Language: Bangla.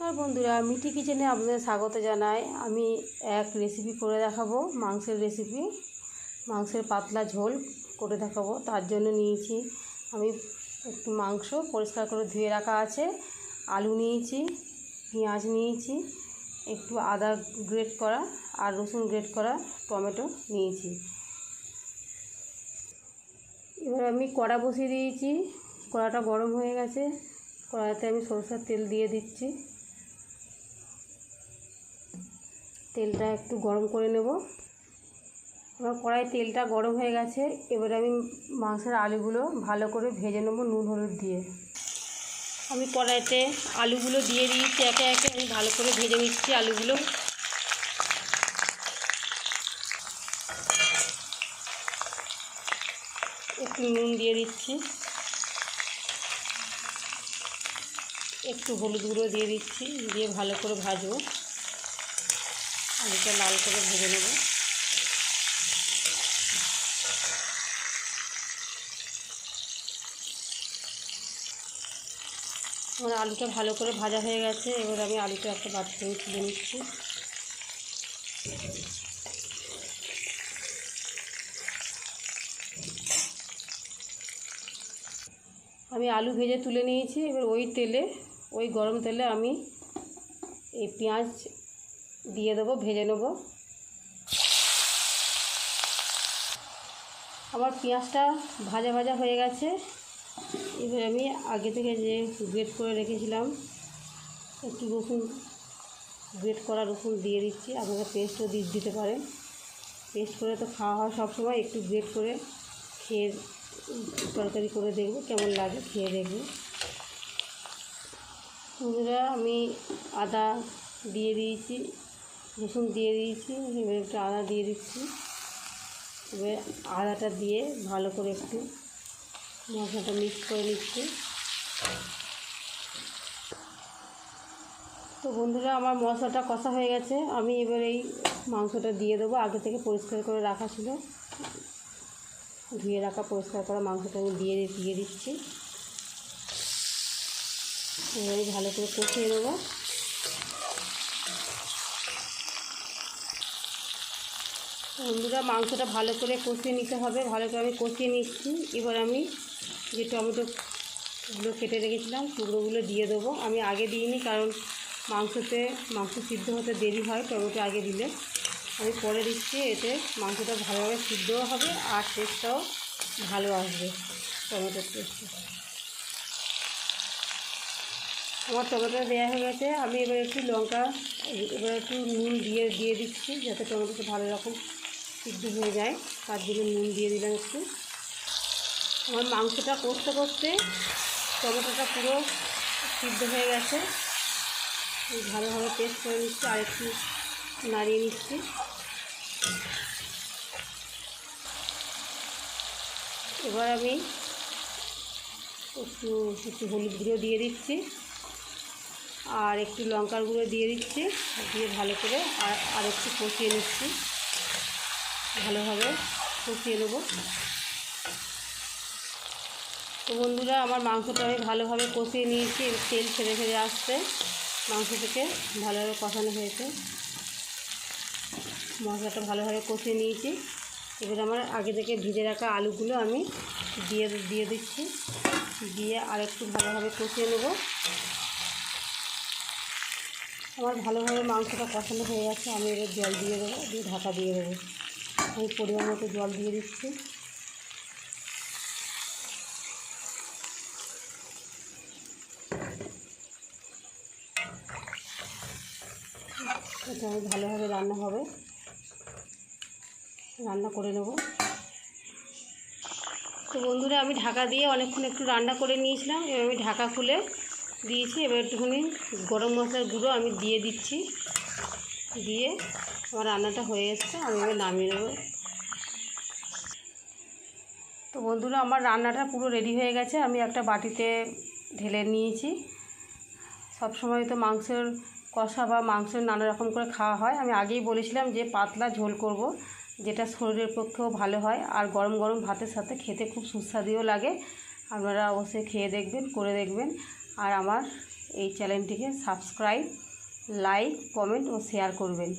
আর বন্ধুরা, মিঠি কিচেনে আপনাদের স্বাগত জানাই। আমি এক রেসিপি করে দেখাবো, মাংসের রেসিপি। মাংসের পাতলা ঝোল করে দেখাবো। তার জন্য নিয়েছি আমি একটু মাংস পরিষ্কার করে ধুয়ে রাখা আছে, আলু নিয়েছি, পেঁয়াজ নিয়েছি, একটু আদা গ্রেট করা আর রসুন গ্রেট করা, টমেটো নিয়েছি। এবার আমি কড়া বসিয়ে দিয়েছি। কড়াটা গরম হয়ে গেছে। কড়াতে আমি সরষের তেল দিয়ে দিচ্ছি। তেলটা একটু গরম করে নেব। আমার কড়াই তেলটা গরম হয়ে গেছে। এবার আমি মাংসের আলুগুলো ভালো করে ভেজে নেব নুন হলুদ দিয়ে। আমি কড়াইতে আলুগুলো দিয়ে দিয়েছি, একে একে আমি ভালো করে ভেজে নিচ্ছি আলুগুলো। একটু নুন দিয়ে দিচ্ছি, একটু হলুদ গুঁড়ো দিয়ে দিচ্ছি, দিয়ে ভালো করে ভাজবো। আলুটা লাল করে ভেজে নেব। আমার আলুটা ভালো করে ভাজা হয়ে গেছে। এবার আমি আলুটা একটা বাটিতে তুলে নিচ্ছি। আমি আলু ভেজে তুলে নিয়েছি। এবার ওই গরম তেলে আমি এই পেঁয়াজ দিয়ে দেবো, ভেজে নেব। আমার পেঁয়াজটা ভাজা ভাজা হয়ে গেছে। এবার আমি আগে থেকে যে গ্রেট করে রেখেছিলাম একটু রসুন, গ্রেট করা রসুন দিয়ে দিচ্ছি। আপনারা পেস্টও দিতে পারেন। পেস্ট করে তো খাওয়া হয় সবসময়, একটু গ্রেট করে খেয়ে তরকারি করে দেখব কেমন লাগে, খেয়ে দেখব। বন্ধুরা, আমি আদা দিয়ে দিয়েছি, রসুন দিয়ে দিয়েছি। এবার একটু আদা দিয়ে দিচ্ছি। এবার আদাটা দিয়ে ভালো করে একটু মশলাটা মিক্স করে নিচ্ছি। তো বন্ধুরা, আমার মশলাটা কষা হয়ে গেছে। আমি এবার এই মাংসটা দিয়ে দেবো। আগে থেকে পরিষ্কার করে রাখা ছিল, ধুয়ে রাখা পরিষ্কার করা মাংসটা আমি দিয়ে দিচ্ছি। এবারে ভালো করে কষিয়ে নেবো। বন্ধুরা, মাংসটা ভালো করে কষিয়ে নিতে হবে। ভালো করে আমি কষিয়ে নিচ্ছি। এবার আমি যে টমেটোগুলো কেটে রেখেছিলাম টুকরোগুলো দিয়ে দেবো। আমি আগে দিইনি, কারণ মাংস সিদ্ধ হতে দেরি হয় টমেটো আগে দিলে। আমি পরে দিচ্ছি। এতে মাংসটা ভালোভাবে সিদ্ধও হবে আর টেস্টটাও ভালো আসবে, টমেটোর টেস্টটা। আমার টমেটো দেওয়া হয়ে গেছে। আমি এবার একটু নুন দিয়ে দিচ্ছি, যাতে টমেটোটা ভালো রকম সিদ্ধ হয়ে যায়। তার জন্য নুন দিয়ে দিলাম একটু। আমার মাংসটা কষতে কষতে টমেটোটা পুরো সিদ্ধ হয়ে গেছে। ভালোভাবে পেস্ট করে নিচ্ছি আর একটু নাড়িয়ে নিচ্ছি। এবার আমি একটু হলুদ গুঁড়ো দিয়ে দিচ্ছি আর একটু লঙ্কার গুঁড়ো দিয়ে দিচ্ছি। দিয়ে ভালো করে আর একটু কষিয়ে নিচ্ছি, ভালোভাবে কষিয়ে নেব। তো বন্ধুরা, আমার মাংসটা আমি ভালোভাবে কষিয়ে নিয়েছি। তেল ছেড়ে ছেড়ে আসছে, মাংস থেকে ভালোভাবে কষানো হয়েছে। মশলাটা ভালোভাবে কষিয়ে নিয়েছি। এবার আমার আগে থেকে ভিজে রাখা আলুগুলো আমি দিয়ে দিচ্ছি, দিয়ে আর একটু ভালোভাবে কষিয়ে নেব। আমার ভালোভাবে মাংসটা কষানো হয়ে গেছে। আমি এবার জল দিয়ে দেবো, দিয়ে ঢাকা দিয়ে দেবো। আমি পরিমাণ মতো জল দিয়ে দিচ্ছি। এটা আমি ভালোভাবে রান্না করে নেব। তো বন্ধুরা, আমি ঢাকা দিয়ে অনেকক্ষণ একটু রান্না করে নিয়েছিলাম। এবার আমি ঢাকা খুলে দিয়েছি। এবার একটুখানি গরম মশলার গুঁড়ো আমি দিয়ে দিচ্ছি। দিয়ে আমার রান্নাটা হয়ে এসছে। আমি এবার নামিয়ে নেব। তো বন্ধুরা, আমার রান্নাটা পুরো রেডি হয়ে গেছে। আমি একটা বাটিতে ঢেলে নিয়েছি। সবসময় তো মাংসের কষা বা মাংসের নানা রকম করে খাওয়া হয়। আমি আগেই বলেছিলাম যে পাতলা ঝোল করব, যেটা শরীরের পক্ষেও ভালো হয় আর গরম গরম ভাতের সাথে খেতে খুব সুস্বাদুও লাগে। আপনারা অবশ্যই খেয়ে দেখবেন, করে দেখবেন। আর আমার এই চ্যানেলটিকে সাবস্ক্রাইব, লাইক, কমেন্ট ও শেয়ার করবেন।